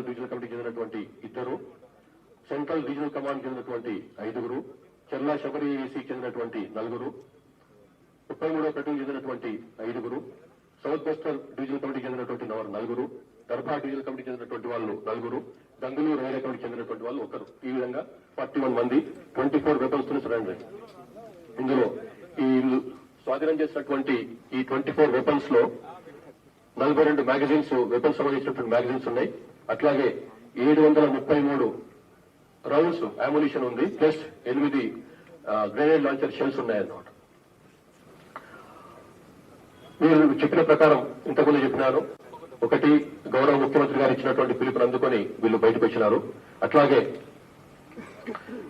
Regional కమిటీకి చెందినటువంటి 2, central regional command చెందినటువంటి 5, చెర్ల శబరి ఏసీకి చెందినటువంటి 4, 33వ ప్లటూన్ చెందినటువంటి 5, సౌత్ వెస్టర్న్ డివిజనల్ కమిటీకి చెందినటువంటి 4, దర్భా డివిజనల్ కమిటీకి చెందినటువంటి వాళ్ళు 4, గంగులూరు రైల్వే కమిటీకి చెందినటువంటి వాళ్ళు 1. ఈ విధంగా 41 మంది 24 వెపన్స్ తో సరెండర్ అయ్యారు. ఇందులో ఈ స్వాధీనం చేసినటువంటి ఈ 24 వెపన్స్ లో 42 మ్యాగజైన్స్, వెపన్స్ సంబంధించినటువంటి మ్యాగజైన్స్ ఉన్నాయి. అట్లాగే 733 రౌండ్స్ అమ్యునిషన్ ఉంది, ప్లస్ 8 గ్రెనేడ్ లాంచర్ షెల్స్ ఉన్నాయన్నమాట. వీళ్ళు చెప్పిన ప్రకారం ఇంతకుముందు చెప్పినారు. 1, గౌరవ ముఖ్యమంత్రి గారు ఇచ్చినటువంటి పిలుపుని అందుకొని వీళ్ళు బయటకు వచ్చినారు. అట్లాగే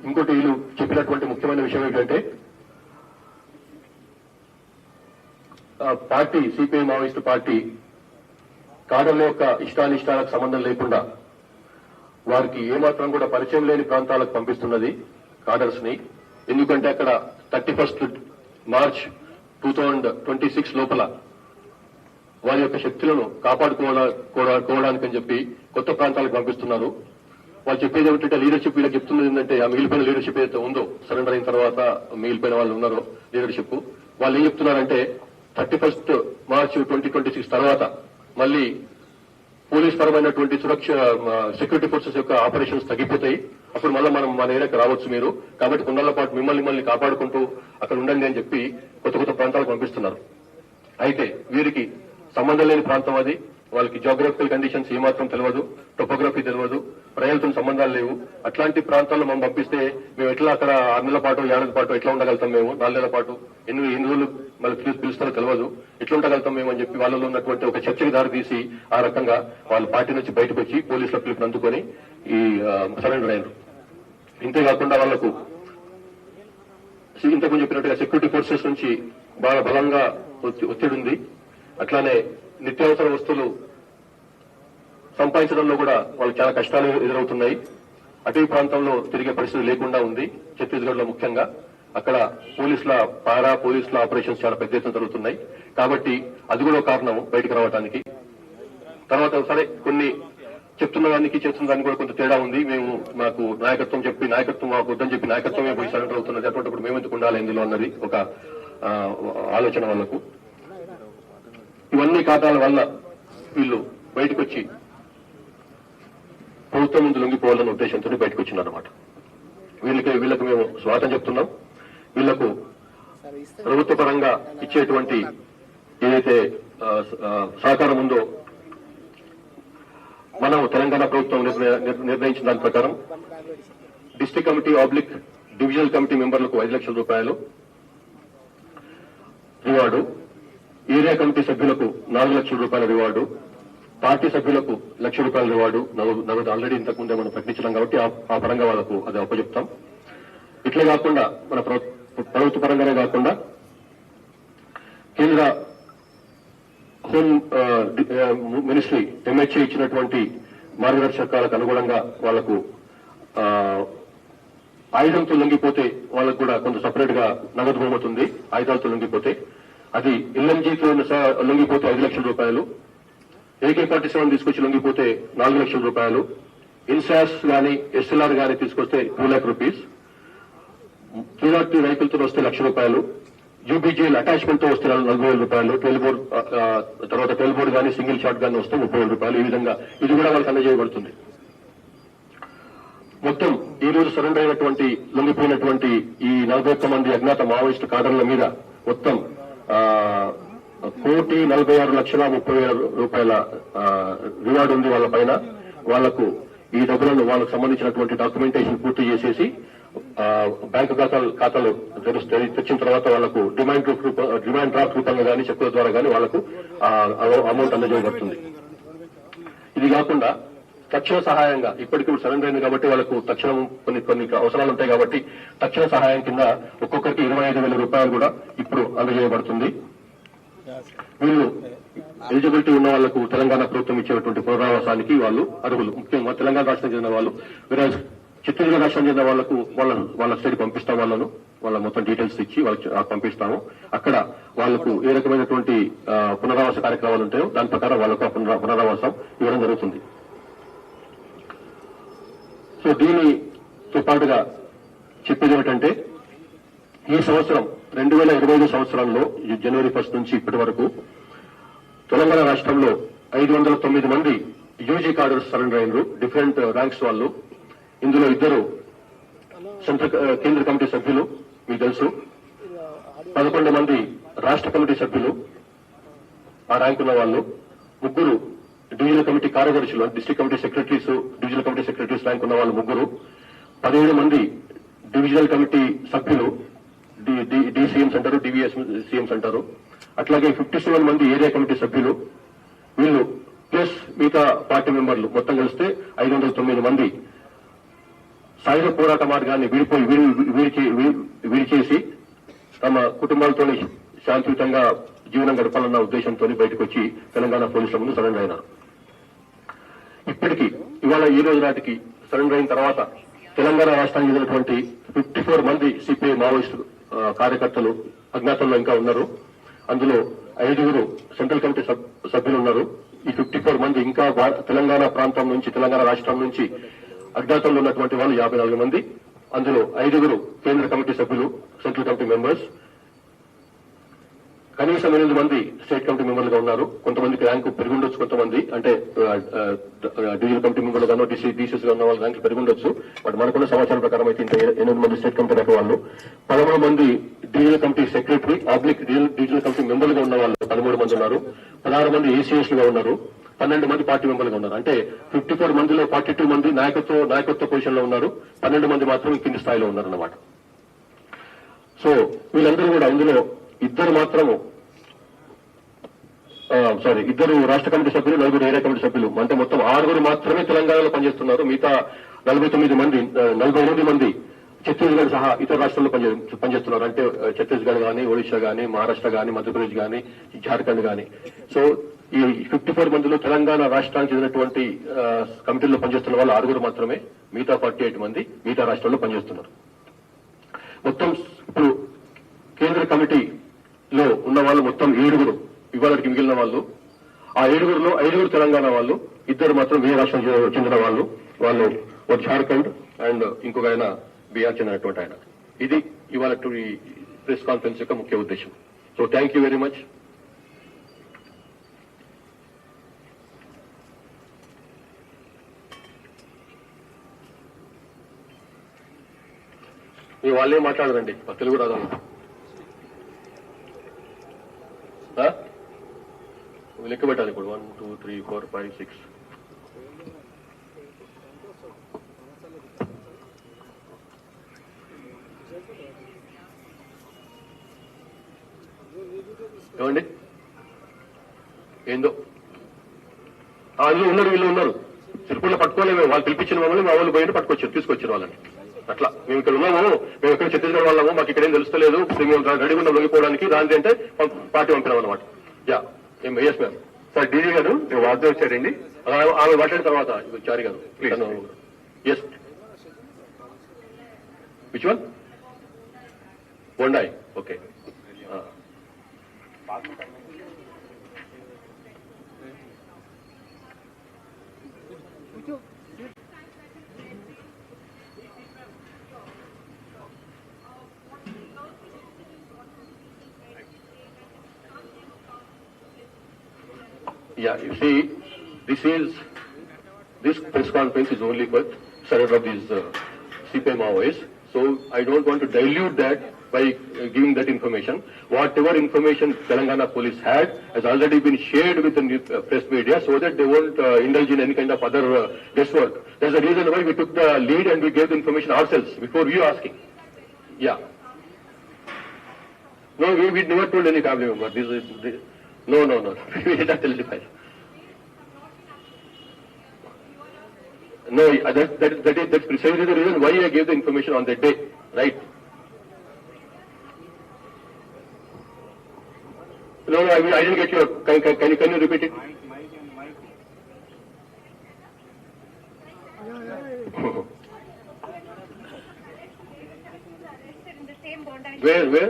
ఇంకోటి వీళ్ళు చెప్పినటువంటి ముఖ్యమైన విషయం ఏంటంటే, పార్టీ సిపిఐ మావోయిస్టు పార్టీ కాడర్ల యొక్క ఇష్టానిష్టాలకు సంబంధం లేకుండా వారికి ఏమాత్రం కూడా పరిచయం లేని ప్రాంతాలకు పంపిస్తున్నది కాడర్స్ ని. ఎందుకంటే అక్కడ 31 మార్చ్ 2026 లోపల వారి యొక్క శక్తులను కాపాడుకోవడానికని చెప్పి కొత్త ప్రాంతాలకు పంపిస్తున్నారు. వాళ్ళు చెప్పేది ఏమిటంటే, లీడర్షిప్ వీళ్ళకి చెప్తున్నది ఏంటంటే, ఆ మిగిలిపోయిన లీడర్షిప్ ఏదైతే ఉందో, సరెండర్ అయిన తర్వాత మిగిలిపోయిన వాళ్ళు ఉన్నారో లీడర్షిప్, వాళ్ళు ఏం చెప్తున్నారంటే 31 మార్చ్ 2026 తర్వాత మళ్ళీ పోలీస్ పరమైనటువంటి సురక్ష సెక్యూరిటీ ఫోర్సెస్ యొక్క ఆపరేషన్స్ తగ్గిపోతాయి. అప్పుడు మళ్ళీ మనం మన ఏరియాకి రావచ్చు మీరు, కాబట్టి కొన్నాళ్ల పాటు మిమ్మల్ని కాపాడుకుంటూ అక్కడ ఉండండి అని చెప్పి కొత్త ప్రాంతాలకు పంపిస్తున్నారు. అయితే వీరికి సంబంధం లేని ప్రాంతం అది. వాళ్ళకి జియోగ్రఫికల్ కండిషన్స్ ఏమాత్రం తెలియదు, టోపోగ్రఫీ తెలియదు, ప్రజలతో సంబంధాలు లేవు. అట్లాంటి ప్రాంతాల్లో మనం పంపిస్తే మేము ఎట్లా అక్కడ 6 నెలల పాటు 7 నెలల పాటు ఎట్లా ఉండగలుగుతాం, మేము 4 నెలల పాటు ఎన్ని రోజులు మళ్ళీ పిలుస్తారో తెలియదు, ఎట్లా ఉండగలుగుతాం మేము అని చెప్పి వాళ్ళలో ఉన్నటువంటి ఒక చర్చకి దారి తీసి ఆ రకంగా వాళ్ళ పార్టీ నుంచి బయటకు వచ్చి పోలీసుల పిలుపుని అందుకొని ఈ సరెండర్ అయ్యారు. ఇంతేకాకుండా వాళ్లకు ఇంతకుముందు చెప్పినట్టుగా సెక్యూరిటీ ఫోర్సెస్ నుంచి బాగా బలంగా ఒత్తిడి ఉంది. అట్లానే నిత్యావసర వస్తువులు సంపాదించడంలో కూడా వాళ్ళకి చాలా కష్టాలు ఎదురవుతున్నాయి. అటవీ ప్రాంతంలో తిరిగే పరిస్థితి లేకుండా ఉంది. ఛత్తీస్గఢ్ లో ముఖ్యంగా అక్కడ పోలీసుల ఆపరేషన్స్ చాలా పెద్ద ఎత్తున జరుగుతున్నాయి. కాబట్టి అది కూడా కారణం బయటకు రావడానికి. తర్వాత సరే కొన్ని చెప్తున్న దానికి చేస్తున్న దానికి కూడా కొంత తేడా ఉంది. మాకు నాయకత్వం మాకు వద్దని చెప్పి నాయకత్వమే పోయి సరెండర్ అవుతున్నది. అటువంటిప్పుడు మేము ఎందుకు ఉండాలి ఇందులో అన్నది ఒక ఆలోచన వాళ్లకు. ఇవన్నీ కారణాల వల్ల వీళ్ళు బయటకు వచ్చి ప్రభుత్వం ముందు లొంగిపోవాలన్న ఉద్దేశంతో బయటకు వచ్చిందన్నమాట. వీళ్ళకు మేము స్వాగతం చెప్తున్నాం. వీళ్లకు ప్రభుత్వ పరంగా ఇచ్చేటువంటి ఏదైతే సహకారం ఉందో, మనం తెలంగాణ ప్రభుత్వం నిర్ణయించిన దాని ప్రకారం డిస్ట్రిక్ట్ కమిటీ / డివిజనల్ కమిటీ మెంబర్లకు 5 లక్షల రూపాయలు రివార్డు, ఏరియా కమిటీ సభ్యులకు 4 లక్షల రూపాయల రివార్డు, పార్టీ సభ్యులకు 1 లక్ష రూపాయల రివార్డు నగదు ఆల్రెడీ ఇంతకుముందే మనం ప్రకటించడం కాబట్టి ఆ పరంగా వాళ్ళకు అది అప్పచెప్తాం. ఇట్లే కాకుండా మన ప్రభుత్వ పరంగానే కాకుండా కేంద్ర హోం మినిస్ట్రీ MHA ఇచ్చినటువంటి మార్గదర్శకాలకు అనుగుణంగా వాళ్లకు ఆయుధంతో లొంగిపోతే వాళ్ళకు కూడా కొంత సపరేట్ గా నగదు బహుమతి ఉంది. ఆయుధాలతో లొంగిపోతే అది LMGతో లొంగిపోతే 5 లక్షల రూపాయలు, AK-47 తీసుకొచ్చి లొంగిపోతే 4 లక్షల రూపాయలు, ఇన్సాస్ గానీ SLR గానీ తీసుకొస్తే 2 lakh rupees, 302 రైఫిల్తో వస్తే 1 లక్ష రూపాయలు, UBGL అటాచ్మెంట్ తో వస్తే 40,000 రూపాయలు, 12 బోర్డు గానీ సింగిల్ షాట్ గానీ వస్తే 30,000 రూపాయలు. ఈ విధంగా ఇది కూడా వాళ్ళకి అందజేయబడుతుంది. మొత్తం ఈ రోజు సరెండర్ అయినటువంటి లొంగిపోయినటువంటి ఈ 41 మంది అజ్ఞాత మావోయిస్టు కాడర్ల మీద మొత్తం 1,46,30,000 రూపాయల రివార్డు ఉంది వాళ్ళ పైన. వాళ్లకు ఈ డబ్బులను వాళ్ళకు సంబంధించినటువంటి డాక్యుమెంటేషన్ పూర్తి చేసేసి బ్యాంకు ఖాతాలు తెచ్చిన తర్వాత వాళ్లకు డిమాండ్ డ్రాఫ్ట్ రూపంగా గానీ చెక్కుల ద్వారా గానీ వాళ్లకు అమౌంట్ అందజేయబడుతుంది. ఇది కాకుండా తక్షణ సహాయంగా ఇప్పటికిప్పుడు సరెండర్ అయింది కాబట్టి వాళ్ళకు తక్షణం కొన్ని అవసరాలు ఉంటాయి కాబట్టి తక్షణ సహాయం కింద ఒక్కొక్కరికి 25,000 రూపాయలు కూడా ఇప్పుడు అందజేయబడుతుంది. వీళ్ళు ఎలిజిబిలిటీ ఉన్న వాళ్లకు తెలంగాణ ప్రభుత్వం ఇచ్చేటువంటి పునరావాసానికి వాళ్ళు అర్హులు. ముఖ్యంగా తెలంగాణ రాష్ట్రం చెందిన వాళ్ళు, ఛత్తీస్గఢ్ రాష్ట్రం చెందిన వాళ్లకు వాళ్ళ సైడ్ పంపిస్తాం. వాళ్ళ మొత్తం డీటెయిల్స్ ఇచ్చి వాళ్ళకి పంపిస్తాము. అక్కడ వాళ్లకు ఏ రకమైనటువంటి పునరావాస కార్యక్రమాలు ఉంటాయో దాని ప్రకారం వాళ్లకు పునరావాసం ఇవ్వడం జరుగుతుంది. సో దీనితో పాటుగా చెప్పేది ఏమిటంటే ఈ సంవత్సరం 2025 సంవత్సరంలో జనవరి 1 నుంచి ఇప్పటి వరకు తెలంగాణ రాష్ట్రంలో 509 మంది యూజీ కార్డర్స్ సరెండర్ అయినరు, డిఫరెంట్ ర్యాంక్స్ వాళ్ళు. ఇందులో 2 కేంద్ర కమిటీ సభ్యులు మీకు తెలుసు, 11 మంది రాష్ట్ర కమిటీ సభ్యులు ఆ ర్యాంక్ ఉన్న వాళ్ళు, 3 డివిజనల్ కమిటీ కార్యదర్శులు district committee secretaries, divisional committee secretaries rank ఉన్న వాళ్ళు 3, 17 మంది డివిజనల్ కమిటీ సభ్యులు డిసిఎంస్ అంటారు, డివిఎస్ సిఎంస్ అంటారు. అట్లాగే 57 మంది ఏరియా కమిటీ సభ్యులు, వీళ్ళు ప్లస్ మిగతా పార్టీ మెంబర్లు మొత్తం కలిస్తే 509 మంది సాయుధ పోరాట మార్గాన్ని విడిచేసి తమ కుటుంబాలతో శాంతియుతంగా జీవనం గడపాలన్న ఉద్దేశంతో బయటకు వచ్చి తెలంగాణ పోలీసుల ముందు సరెండర్ అయినారు. ఇప్పటికీ ఇవాళ ఈ రోజు నాటికి సరెండర్ అయిన తర్వాత తెలంగాణ రాష్ట్రానికి చెందినటువంటి 54 మంది సిపిఐ మావోయిస్టు కార్యకర్తలు అజ్ఞాతంలో ఇంకా ఉన్నారు. అందులో 5 సెంట్రల్ కమిటీ సభ్యులు ఉన్నారు. ఈ 54 మంది ఇంకా తెలంగాణ ప్రాంతం నుంచి, తెలంగాణ రాష్ట్రం నుంచి అజ్ఞాతంలో ఉన్నటువంటి వాళ్ళు 54 మంది. అందులో 5 కేంద్ర కమిటీ సభ్యులు, సెంట్రల్ కమిటీ మెంబర్స్, కనీసం 8 మంది స్టేట్ కమిటీ మెంబర్లుగా ఉన్నారు. కొంతమందికి ర్యాంకు పెరుగుండొచ్చు, కొంతమంది అంటే డివిజనల్ కమిటీ మెంబర్లుగానో డీసీఎస్ గా ఉన్న వాళ్ళ ర్యాంకులు పెరుగుండొచ్చు. బట్ మనకున్న సమాచారం ప్రకారం అయితే ఇంత 8 మంది స్టేట్ కమిటీ ర్యాంక్ వాళ్ళు, 13 మంది divisional committee secretary divisional committee మెంబర్లుగా ఉన్న వాళ్ళు 13 మంది ఉన్నారు. 16 మంది ఏసీఎస్ గా ఉన్నారు. 12 మంది పార్టీ మెంబర్లుగా ఉన్నారు. అంటే 54 మందిలో 42 మంది నాయకత్వ పొజిషన్ లో ఉన్నారు, 12 మంది మాత్రం కింది స్థాయిలో ఉన్నారన్నమాట. సో వీళ్ళందరూ కూడా ఇందులో 2 మాత్రము ఇద్దరు రాష్ట్ర కమిటీ సభ్యులు, 4 ఏరియా కమిటీ సభ్యులు, అంటే మొత్తం 6 మాత్రమే తెలంగాణలో పనిచేస్తున్నారు. మిగతా 48 మంది ఛత్తీస్గఢ్ సహా ఇతర రాష్ట్రాల్లో పనిచేస్తున్నారు. అంటే ఛత్తీస్గఢ్ కానీ, ఒడిశా కానీ, మహారాష్ట్ర కానీ, మధ్యప్రదేశ్ కానీ, జార్ఖండ్ కానీ. సో ఈ 54 మందిలో తెలంగాణ రాష్ట్రానికి చెందినటువంటి కమిటీల్లో పనిచేస్తున్న వాళ్ళు 6 మాత్రమే, మిగతా 48 మంది మిగతా రాష్ట్రాల్లో పనిచేస్తున్నారు. మొత్తం ఇప్పుడు కేంద్ర కమిటీలో ఉన్న వాళ్ళు మొత్తం 7 ఇవాళకి మిగిలిన వాళ్ళు. ఆ 7లో 5 తెలంగాణ వాళ్ళు, 2 మాత్రం వేరే రాష్ట్రం చెందిన వాళ్ళు. ఒక జార్ఖండ్ అండ్ ఇంకొక ఆయన బీహార్ చెందినటువంటి ఆయన. ఇది ఇవాళ ఈ ప్రెస్ కాన్ఫరెన్స్ యొక్క ముఖ్య ఉద్దేశం. So thank you very much. మీ వాళ్ళే మాట్లాడరండి, తెలుగు రాదు. లెక్క పెట్టాలి ఇప్పుడు 1 2 3 4 5 6. ఏమండి ఏందో అందులో ఉన్నారు, వీళ్ళు ఉన్నారు. సిరిపుల్లో పట్టుకోలేము, వాళ్ళు పిలిపించిన మమ్మల్ని మా వాళ్ళు పోయి తీసుకొచ్చారు వాళ్ళని. అట్లా మేము ఇక్కడ ఉన్నాము, మేము ఎక్కడ ఛత్తీస్గఢ్ వాళ్ళము, మాకు ఇక్కడేం తెలుస్తలేదు, మేము రెడీ ఉన్న లొంగిపోవడానికి రాంది అంటే పార్టీ పంపినాం అనమాట. Yes ma'am. సార్ డీజీ గారు వార్త వచ్చారండి, ఆమె మాట్లాడిన తర్వాత చారి గారు. Yes which one? బొండాయి. Okay. Yeah, you see, this press conference is only for surrender of these CPI Maoists. So I don't want to dilute that by giving that information. Whatever information Telangana police had has already been shared with the press media so that they won't indulge in any kind of other guesswork. That's the reason why we took the lead and we gave the information ourselves before you asking. Yeah. No, we never told any family member. No. We did not testify. No, that's precisely the reason why I gave the information on that day, right? No, I didn't get your. Can you repeat it? Where?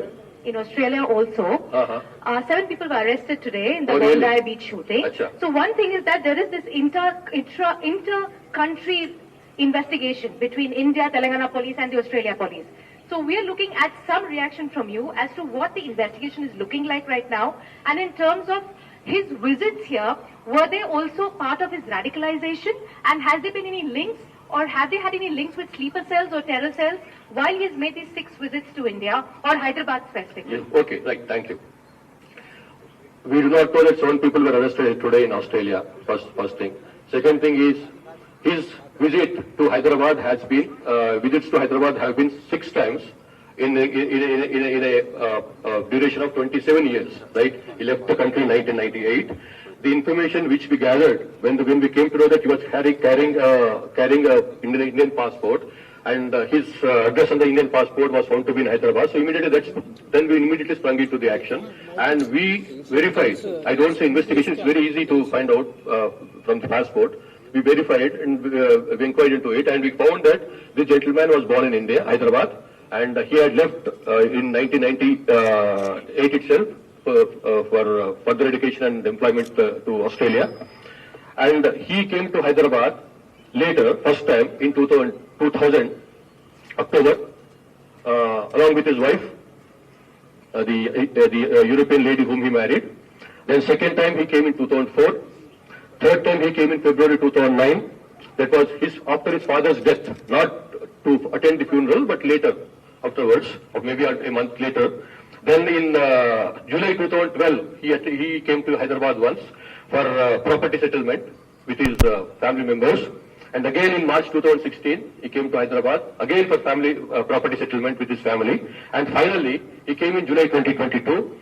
In Australia also. 7 people were arrested today in the Bondi Beach shooting. Achha. So one thing is that there is this inter-country investigation between India, Telangana police and the Australia police. So we are looking at some reaction from you as to what the investigation is looking like right now. And in terms of his visits here, were they also part of his radicalization? And has there been any links or have they had any links with sleeper cells or terror cells while he has made these 6 visits to India or Hyderabad specifically? Yes, okay, right, thank you. We do not know that 7 people were arrested today in Australia, first thing. Second thing is, his visit to Hyderabad has been, visits to Hyderabad have been 6 times in a duration of 27 years, right? He left the country in 1998. The information which we gathered when we came to know that he was carrying a Indian passport, and his address on the Indian passport was found to be in Hyderabad. So then we immediately sprung into the action, and we verified. I don't say investigation; it's very easy to find out from the passport. We verified and we inquired into it, and we found that the gentleman was born in India, Hyderabad, and he had left in 1998 itself for further education and employment to Australia, and he came to Hyderabad later, first time in 2000 October, along with his wife, the European lady whom he married. Then second time he came in 2004. Third time he came in February 2009. That was after his father's death, not to attend the funeral, but later, afterwards, or maybe a month later. Then in July 2012, he came to Hyderabad once for property settlement with his family members. And again in March 2016, he came to Hyderabad, again for family property settlement with his family. And finally, he came in July 2022,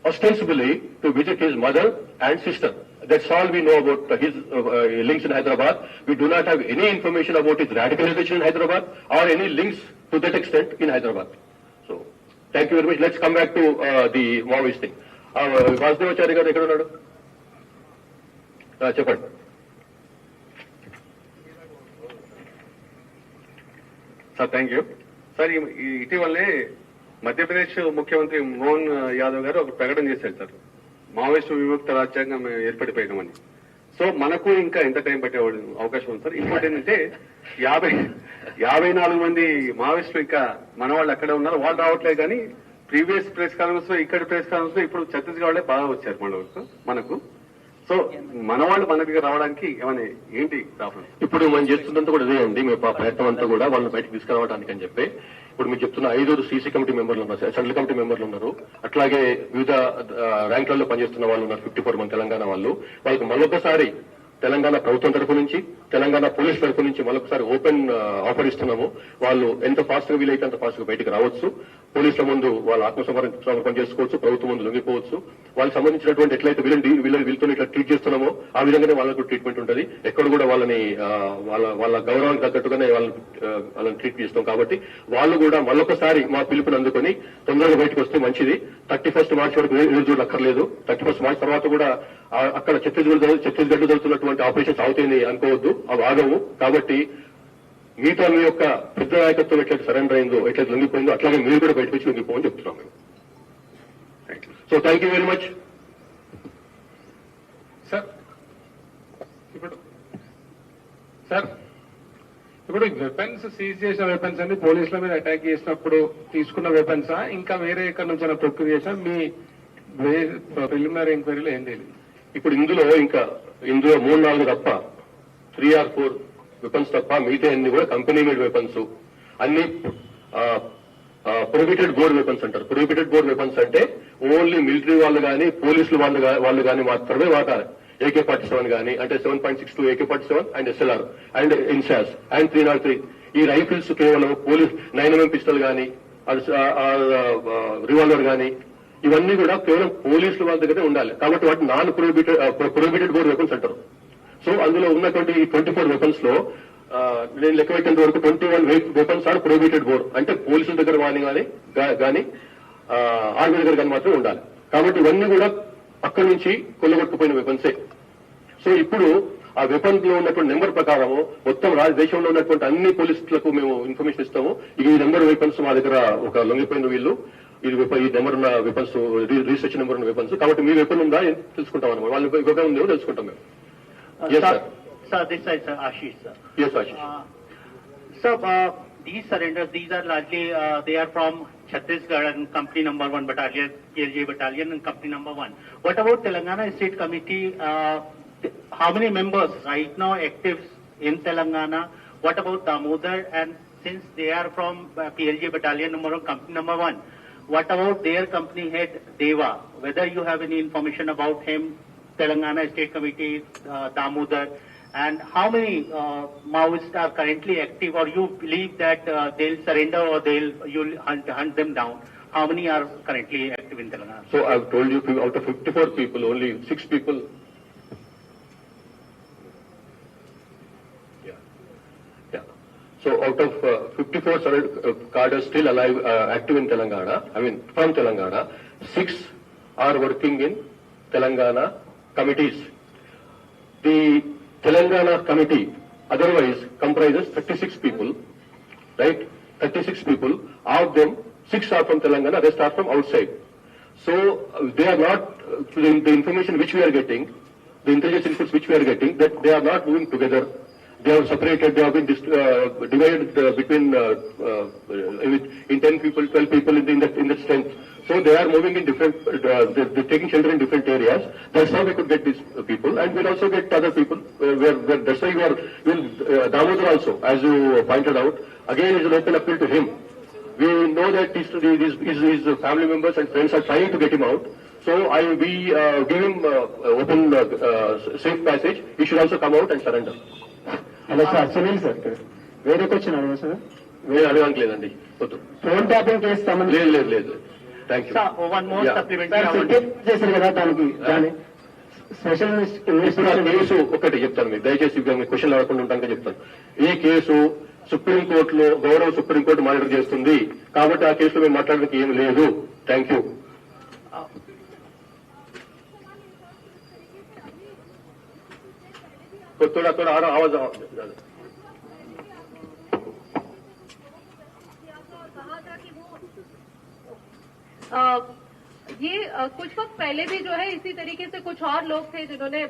ostensibly to visit his mother and sister. That's all we know about his links in Hyderabad. We do not have any information about his radicalization in Hyderabad or any links to that extent in Hyderabad. So, thank you very much. Let's come back to the Maoist thing. Vasudevacharya garu ekkada unnadu? Cheppandi. Sir thank you sir ఇటీవలే మధ్యప్రదేశ్ ముఖ్యమంత్రి మోహన్ యాదవ్ గారు ఒక ప్రకటన చేశారు sir, Maoist విముక్త రాజ్యాంగం ఏర్పడిపోయినామని. So మనకు ఇంకా ఎంత టైం పట్టే అవకాశం ఉంది సార్? ఇంకోటి ఏంటంటే 54 మంది మావోయిస్టులు ఇంకా మన వాళ్ళు అక్కడే ఉన్నారు, వాళ్ళు రావట్లేదు. కానీ ప్రీవియస్ ప్రెస్ కాన్ఫరెన్స్ లో ఇక్కడ ప్రెస్ కాన్ఫరెన్స్ లో ఇప్పుడు ఛత్తీస్గఢ్ వాళ్ళే బాగా వచ్చారు మనకు. సో మన వాళ్ళు మన దగ్గర రావడానికి ఏమైనా ఏంటి ప్రాబ్లం? ఇప్పుడు మనం చేస్తున్నంత కూడా అదే అండి. మేము ప్రయత్నం అంతా కూడా వాళ్ళని బయటకు తీసుకురావడానికి అని చెప్పి ఇప్పుడు మీకు చెప్తున్న 5 సీసీ కమిటీ మెంబర్లు ఉన్నారు, సెంట్రల్ కమిటీ మెంబర్లు ఉన్నారు, అట్లాగే వివిధ ర్యాంకులలో పనిచేస్తున్న వాళ్ళు ఉన్నారు, 54 మంది తెలంగాణ వాళ్ళు. వాళ్ళకి మరొకసారి తెలంగాణ ప్రభుత్వం తరఫు నుంచి, తెలంగాణ పోలీస్ తరఫు నుంచి మరొకసారి ఓపెన్ ఆఫర్ ఇస్తున్నాము. వాళ్ళు ఎంత ఫాస్ట్ గా వీలైతే అంత ఫాస్ట్ గా బయటకు రావచ్చు, పోలీసుల ముందు వాళ్ళు ఆత్మసమర్పణ చేసుకోవచ్చు, ప్రభుత్వం ముందు లొంగిపోవచ్చు. వాళ్ళకి సంబంధించినటువంటి ఎట్లయితే వీళ్ళతో ఇట్లా ట్రీట్ చేస్తున్నామో ఆ విధంగానే వాళ్ళకు ట్రీట్మెంట్ ఉంటుంది. ఎక్కడ కూడా వాళ్ళని వాళ్ళ గౌరవానికి తగ్గట్టుగానే వాళ్ళని ట్రీట్ చేస్తాం. కాబట్టి వాళ్ళు కూడా మరొకసారి మా పిలుపుని అందుకొని తొందరగా బయటకు వస్తే మంచిది. 31 మార్చి వరకు ఎదురు చూడక్కర్లేదు. 31 మార్చి తర్వాత కూడా అక్కడ ఛత్తీస్గఢ్ జరుగుతున్నటువంటి ఆపరేషన్స్ అవుతాయని అనుకోవద్దు, అవి ఆగవు. కాబట్టి మీతో మీ యొక్క పెద్ద నాయకత్వం ఎట్లయితే సరెండర్ అయిందో, ఎట్లయితే లొంగిపోయిందో, అట్లాగే మీరు కూడా బయటకు వచ్చి లొంగిపోవని చెప్తున్నాం మేము. So thank you very much. Sir ఇప్పుడు వెపన్స్ సీజ్ చేసిన వెపన్స్ అన్ని పోలీసుల మీద అటాక్ చేసినప్పుడు తీసుకున్న వెపన్సా, ఇంకా వేరే ఎక్కడి నుంచి ప్రొక్యూర్ చేసా? మీ ప్రిలిమినరీ ఎంక్వైరీలో ఏం తెలియదు. ఇప్పుడు ఇందులో 3-4 తప్ప 3 or 4 వెపన్స్ తప్ప మిగతా అన్ని కూడా కంపెనీ మేడ్ వెపన్స్, అన్ని ప్రొహిబిటెడ్ బోర్డ్ వెపన్స్ అంటారు. ప్రొహిబిటెడ్ బోర్డ్ వెపన్స్ అంటే ఓన్లీ మిలిటరీ వాళ్ళు కానీ పోలీసులు వాళ్ళు కానీ మాత్రమే వాడాలి. AK-47 కానీ, అంటే 7.62 AK-47 and SLR and INSAS and 303. ఈ రైఫిల్స్ కేవలం పోలీస్ 9mm పిస్టల్ కానీ, రివాల్వర్ కానీ, ఇవన్నీ కూడా కేవలం పోలీసుల వాళ్ళ దగ్గరే ఉండాలి. కాబట్టి వాటి నాన్ ప్రొహిబిటెడ్ బోర్డ్ వెపన్స్ అంటారు. సో అందులో ఉన్నటువంటి 24 వెపన్స్ లో నేను లెక్క పెట్టినంత వరకు 21 వెపన్స్ ఆర్ ప్రొహిబిటెడ్ బోర్డ్, అంటే పోలీసుల దగ్గర కానీ ఆర్మీ దగ్గర కానీ మాత్రం ఉండాలి. కాబట్టి ఇవన్నీ కూడా అక్కడి నుంచి కొల్లగొట్టుకుపోయిన వెపన్సే. సో ఇప్పుడు ఆ వెపన్ లో ఉన్నటువంటి నెంబర్ ప్రకారము మొత్తం దేశంలో ఉన్నటువంటి అన్ని పోలీసులకు మేము ఇన్ఫర్మేషన్ ఇస్తాము. ఈ నెంబర్ వెపన్స్ మా దగ్గర ఒక లొంగిపోయిన వీళ్ళు, ఈ నెంబర్ ఉన్న వెపన్స్, రిజిస్ట్రేషన్ నెంబర్ ఉన్న వెపన్స్. కాబట్టి మీ వెపన్ ఉందా తెలుసుకుంటాం అన్నమాట. వాళ్ళు వెపన్ ఉందేమో తెలుసుకుంటాం మేము. Sir, this is Ashish, sir. Yes, Ashish. Sir, these surrenders, these are largely, they are from Chhattisgarh and company number 1 battalion, KLJ battalion and company number 1. What about Telangana State Committee? How many members right now active in Telangana? What about Damodar? And since they are from PLJ battalion number 1, company number 1, what about their company head Deva? Whether you have any information about him, Telangana State Committee, Damodar, and how many Maoists are currently active, or you believe that they'll surrender or you'll hunt them down? How many are currently active in Telangana? So I've told you, out of 54 people, only 6 people. Yeah. So out of 54 cadres still alive, active in Telangana, I mean from Telangana, 6 are working in Telangana committees. The Telangana committee otherwise comprises 36 people, right? 36 people. Of them, 6 are from Telangana, rest are from outside. So they are not, the information which we are getting, the intelligence inputs which we are getting, that they are not moving together. They are separated, they have been divided between in 10 people, 12 people in that strength. So they are moving in different, they're taking shelter in different areas. That's how we could get these people, and we'll also get other people. That's why Damodar also, as you pointed out, again is an open appeal to him. We know that his family members and friends are trying to get him out. So we give him open, safe passage. He should also come out and surrender. Hello sir Sunil sir వేరే question అడగ sir మేము అడగడానికి లేదండి, వద్దు. Phone tapping case సంబంధించి లేదు. Thank you. Sir, one more Yeah. supplementary. I sir want settle చేశారు కదా దాని స్పెషల్ ఇప్పుడు ఆ ఇన్వెస్టిగేషన్ కేసు ఒకటి చెప్తాను మీకు, దయచేసి మీకు క్వశ్చన్ అడగకుండా ఉంటాక చెప్తాను. ఈ కేసు సుప్రీంకోర్టులో గౌరవ సుప్రీంకోర్టు మానిటర్ చేస్తుంది, కాబట్టి ఆ కేసులో మేము మాట్లాడడానికి ఏం లేదు. Thank you. थोड़ा थोड़ा आ रहा आवाज कुछ वक्त पहले भी जो है इसी तरीके से कुछ और लोग थे जिन्होंने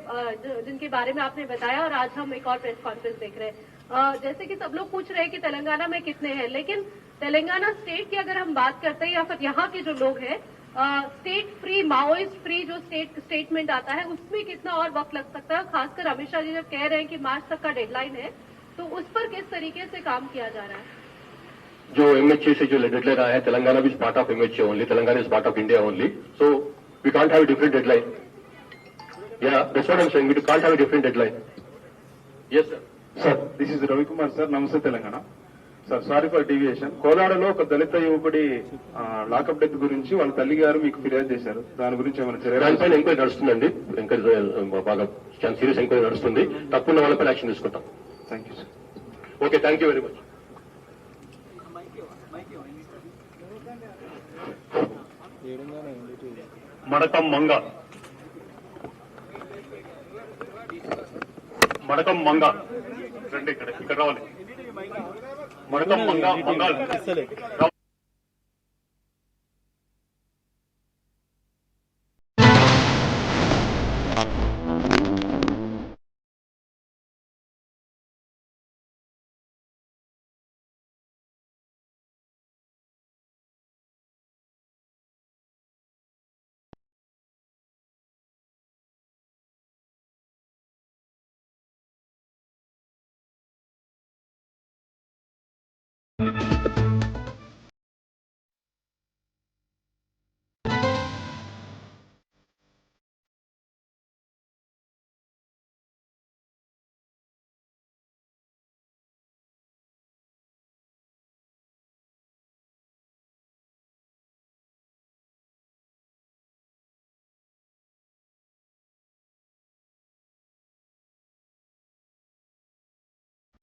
जिनके बारे में आपने बताया, और आज हम एक और प्रेस कॉन्फ्रेंस देख रहे हैं। जैसे कि सब लोग पूछ रहे हैं कि तेलंगाना में कितने हैं, लेकिन तेलंगाना स्टेट की अगर हम बात करते हैं या फिर यहाँ के जो लोग हैं, स्टेट फ्री, माओइस्ट फ्री जो स्टेटमेंट आता है, उसमें कितना और वक्त लग सकता है? खासकर अमित शाह जी जब कह रहे हैं कि मार्च तक का डेडलाइन है, तो उस पर किस तरीके से काम किया जा रहा है? जो MHA से जो डेडलाइन आया है, तेलंगाना भी part of MHA only, Telangana is part of India only, so we can't have a different deadline. Yeah that's what I am saying, we can't have a different deadline. Yes sir. Sir this is Ravikumar sir, Namaste Telangana. Sir sorry for deviation. కోదాడలో ఒక దళిత యువకుడి lockup death గురించి వాళ్ళ తల్లి గారు మీకు ఫిర్యాదు చేశారు, దాని గురించి ఏమైనా చర్యలు? దానిపైన ఎంక్వైరీ నడుస్తుందండి, బాగా చాలా సీరియస్ ఎంక్వైరీ నడుస్తుంది. తప్పకుండా వాళ్ళపైన యాక్షన్ తీసుకుంటాం. Thank you sir. Okay, thank you very much. Madakam Manga రండి, ఇక్కడ రావాలి. మడకం మంగ